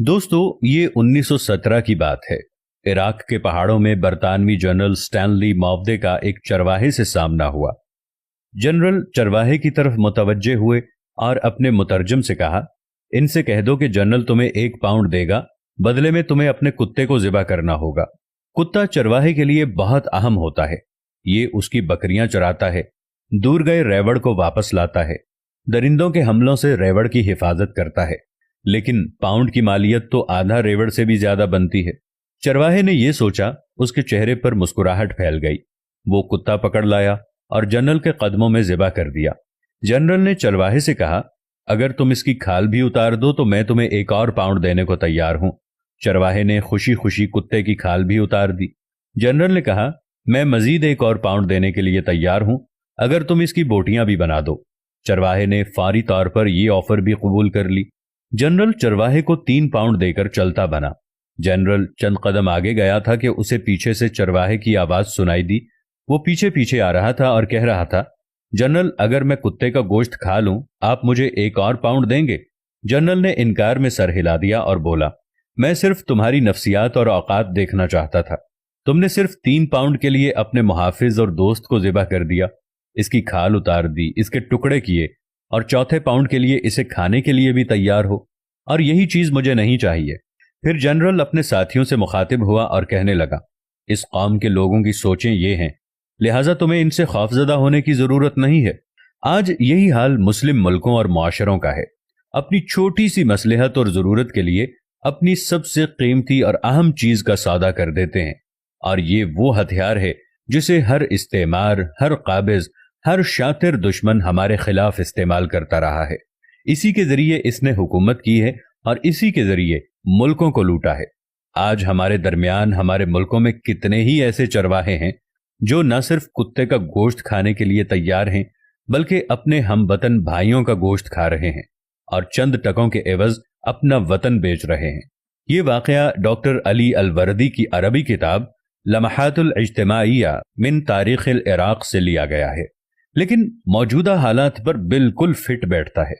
दोस्तों, ये 1917 की बात है। इराक के पहाड़ों में बरतानवी जनरल स्टैनली मॉवदे का एक चरवाहे से सामना हुआ। जनरल चरवाहे की तरफ मुतवज्जे हुए और अपने मुतरजम से कहा, इनसे कह दो कि जनरल तुम्हें 1 पाउंड देगा, बदले में तुम्हें अपने कुत्ते को ज़िबा करना होगा। कुत्ता चरवाहे के लिए बहुत अहम होता है। ये उसकी बकरियां चराता है, दूर गए रेवड़ को वापस लाता है, दरिंदों के हमलों से रेवड़ की हिफाजत करता है। लेकिन पाउंड की मालियत तो आधा रेवड़ से भी ज्यादा बनती है। चरवाहे ने यह सोचा, उसके चेहरे पर मुस्कुराहट फैल गई। वो कुत्ता पकड़ लाया और जनरल के कदमों में ज़िबा कर दिया। जनरल ने चरवाहे से कहा, अगर तुम इसकी खाल भी उतार दो तो मैं तुम्हें 1 और पाउंड देने को तैयार हूं। चरवाहे ने खुशी खुशी कुत्ते की खाल भी उतार दी। जनरल ने कहा, मैं मजीद 1 और पाउंड देने के लिए तैयार हूं, अगर तुम इसकी बोटियां भी बना दो। चरवाहे ने फारी तौर पर यह ऑफर भी कबूल कर ली। जनरल चरवाहे को 3 पाउंड देकर चलता बना। जनरल चंद कदम आगे गया था कि उसे पीछे से चरवाहे की आवाज सुनाई दी। वो पीछे पीछे आ रहा था और कह रहा था, जनरल, अगर मैं कुत्ते का गोश्त खा लूं, आप मुझे 1 और पाउंड देंगे? जनरल ने इनकार में सर हिला दिया और बोला, मैं सिर्फ तुम्हारी नफ्सियात और औकात देखना चाहता था। तुमने सिर्फ 3 पाउंड के लिए अपने मुहाफिज और दोस्त को ज़िबा कर दिया, इसकी खाल उतार दी, इसके टुकड़े किए, और चौथे पाउंड के लिए इसे खाने के लिए भी तैयार हो। और यही चीज मुझे नहीं चाहिए। फिर जनरल अपने साथियों से मुखातिब हुआ और कहने लगा, इस कौम के लोगों की सोचें ये हैं, लिहाजा तुम्हें इनसे खौफजदा होने की जरूरत नहीं है। आज यही हाल मुस्लिम मुल्कों और मुआशरों का है। अपनी छोटी सी मसलहत और जरूरत के लिए अपनी सबसे कीमती और अहम चीज का सौदा कर देते हैं। और ये वो हथियार है जिसे हर इस्तेमार, हर काबिज, हर शातिर दुश्मन हमारे खिलाफ इस्तेमाल करता रहा है। इसी के जरिए इसने हुकूमत की है और इसी के जरिए मुल्कों को लूटा है। आज हमारे दरमियान, हमारे मुल्कों में कितने ही ऐसे चरवाहे हैं जो न सिर्फ कुत्ते का गोश्त खाने के लिए तैयार हैं, बल्कि अपने हमवतन भाइयों का गोश्त खा रहे हैं और चंद टकों के एवज अपना वतन बेच रहे हैं। ये वाकया डॉक्टर अली अलवर्दी की अरबी किताब लम्हातुल इज्तिमाइया मिन तारीख इराक से लिया गया है, लेकिन मौजूदा हालात पर बिल्कुल फिट बैठता है।